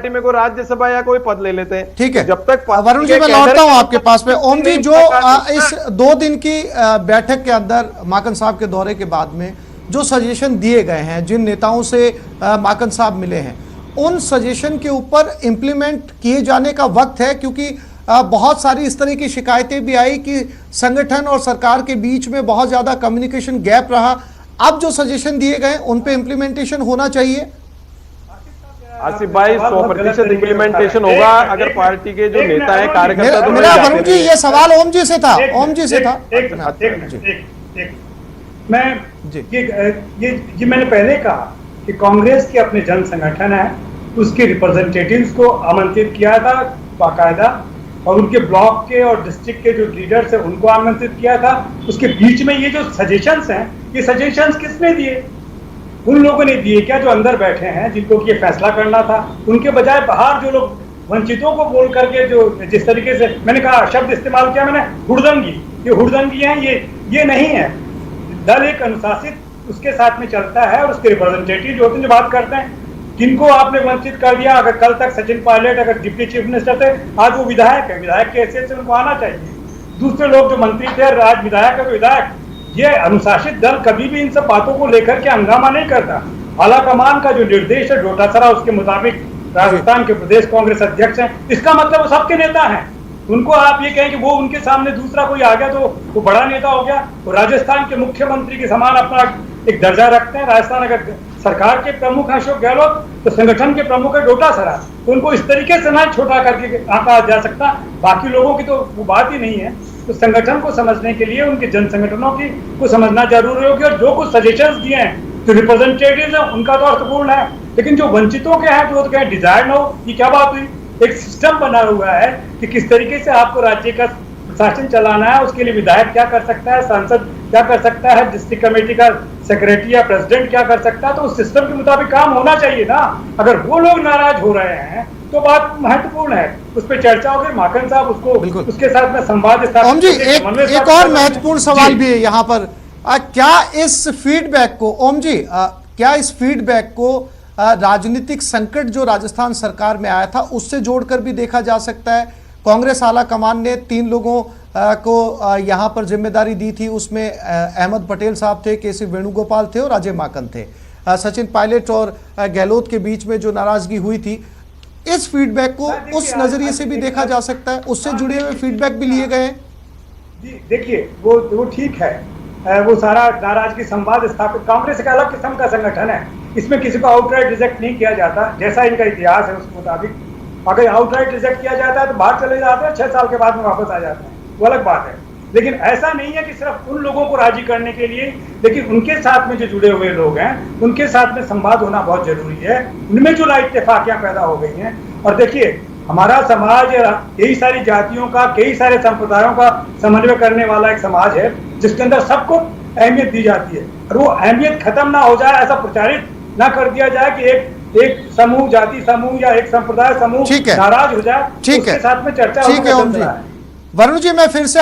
में कोई राज्यसभा या कोई पद ले लेते हैं। ठीक है, जब तक वरुण जी मैं लौटता हूं आपके पास में। ओम जी, जो इस 2 दिन की बैठक के अंदर माकन साहब के दौरे के बाद में जो सजेशन दिए गए हैं, जिन नेताओं से माकन साहब मिले हैं, उन सजेशन के ऊपर इम्प्लीमेंट किए जाने का वक्त है, क्योंकि बहुत सारी इस तरह की शिकायतें भी आई कि संगठन और सरकार के बीच में बहुत ज्यादा कम्युनिकेशन गैप रहा। अब जो सजेशन दिए गए उन पे इम्प्लीमेंटेशन होना चाहिए। आसिफ भाई 100% इम्प्लीमेंटेशन होगा अगर पार्टी के जो नेता है, कार्यकर्ता तो मेरा वरुण जी ये सवाल ओम जी से था। ओम जी से था। मैं ये मैंने पहले कहा कि कांग्रेस के अपने जन संगठन है, उसके रिप्रेजेंटेटिव्स को आमंत्रित किया था बाकायदा, और उनके ब्लॉक के और डिस्ट्रिक्ट के जो लीडर्स हैं उनको आमंत्रित किया था। उसके बीच में ये जो सजेशंस हैं, ये सजेशंस किसने दिए? उन लोगों ने दिए क्या जो अंदर बैठे हैं, जिनको ये फैसला करना था। उनके बजाय बाहर जो लोग वंचितों को बोल करके जो जिस तरीके से मैंने कहा शब्द इस्तेमाल किया मैंने, हुड़दंगी, ये हुड़दंगी है, ये नहीं है। दल एक अनुशासित उसके साथ में चलता है और उसके रिप्रेजेंटेटिव जो होते हैं जो बात करते हैं। किनको आपने वंचित कर दिया? अगर कल तक सचिन पायलट अगर डिप्टी चीफ मिनिस्टर थे, आज वो विधायक है, विधायक के हैसियत से उनको आना चाहिए। दूसरे लोग जो मंत्री थे, आज विधायक है तो विधायक। ये अनुशासित दल कभी भी इन सब बातों को लेकर के हंगामा नहीं करता। आला कमान का जो निर्देश है डोटासरा, उसके मुताबिक राजस्थान के प्रदेश कांग्रेस अध्यक्ष हैं, इसका मतलब वो सबके नेता हैं। उनको आप ये कहें कि वो उनके सामने दूसरा कोई आ गया तो वो बड़ा नेता हो गया। वो राजस्थान के मुख्यमंत्री के समान अपना एक दर्जा रखते हैं। राजस्थान अगर सरकार के प्रमुख हैं अशोक गहलोत, तो संगठन के प्रमुख है डोटासरा, तो उनको इस तरीके से ना छोटा करके आंका जा सकता। बाकी लोगों की तो वो बात ही नहीं है। तो संगठन को समझने के लिए उनके जन संगठनों की को समझना जरूरी होगी। और जो कुछ सजेशंस दिए हैं जो रिप्रेजेंटेटिव्स हैं उनका तो अर्थपूर्ण है, लेकिन जो वंचितों के हैं जो तो कहें डिजायर ना हो, ये क्या बात हुई? एक सिस्टम बना हुआ है कि किस तरीके से आपको राज्य का शासन चलाना है। उसके लिए विधायक क्या कर सकता है, सांसद क्या कर सकता है, डिस्ट्रिक्ट कमेटी का सेक्रेटरी या प्रेसिडेंट क्या कर सकता है। तो उस सिस्टम के मुताबिक काम होना चाहिए ना। अगर वो लोग नाराज हो रहे हैं तो बात महत्वपूर्ण है, उस पर चर्चा होगी। माकन साहब उसको उसके साथ में संवाद ओम जी एक और महत्वपूर्ण सवाल भी है यहाँ पर। क्या इस फीडबैक को ओम जी क्या इस फीडबैक को राजनीतिक संकट जो राजस्थान सरकार में आया था उससे जोड़कर भी देखा जा सकता है? कांग्रेस आला कमान ने 3 लोगों को यहाँ पर जिम्मेदारी दी थी। उसमें अहमद पटेल साहब थे, केसी वेणुगोपाल थे और अजय माकन थे। सचिन पायलट और गहलोत के बीच में जो नाराजगी हुई थी, इस फीडबैक को उस नजरिए से भी देखा जा सकता है, उससे जुड़े हुए फीडबैक भी लिए गए हैं। जी देखिए, वो ठीक है, वो सारा नाराजगी संवाद स्थापित। कांग्रेस एक अलग किस्म का संगठन है, इसमें किसी को आउटराइट रिजेक्ट नहीं किया जाता। जैसा इनका इतिहास है उसके मुताबिक अगर आउटराइट रिजेक्ट किया जाता है तो बाहर चले जाते हैं, 6 साल के बाद में वापस आ जाते हैं, वो अलग बात है। लेकिन ऐसा नहीं है कि सिर्फ उन लोगों को राजी करने के लिए, लेकिन उनके साथ में जो जुड़े हुए लोग हैं उनके साथ में संवाद होना बहुत जरूरी है। उनमें जो इत्तेफाकियां पैदा हो गई हैं। और देखिए, हमारा समाज कई सारी जातियों का, कई सारे संप्रदायों का समन्वय करने वाला एक समाज है, जिसके अंदर सबको अहमियत दी जाती है। और वो अहमियत खत्म ना हो जाए, ऐसा प्रचारित ना कर दिया जाए कि एक समूह, जाति समूह या एक संप्रदाय समूह नाराज हो जाए, उसके साथ में चर्चा। ठीक है ओम जी। वरुण जी मैं फिर से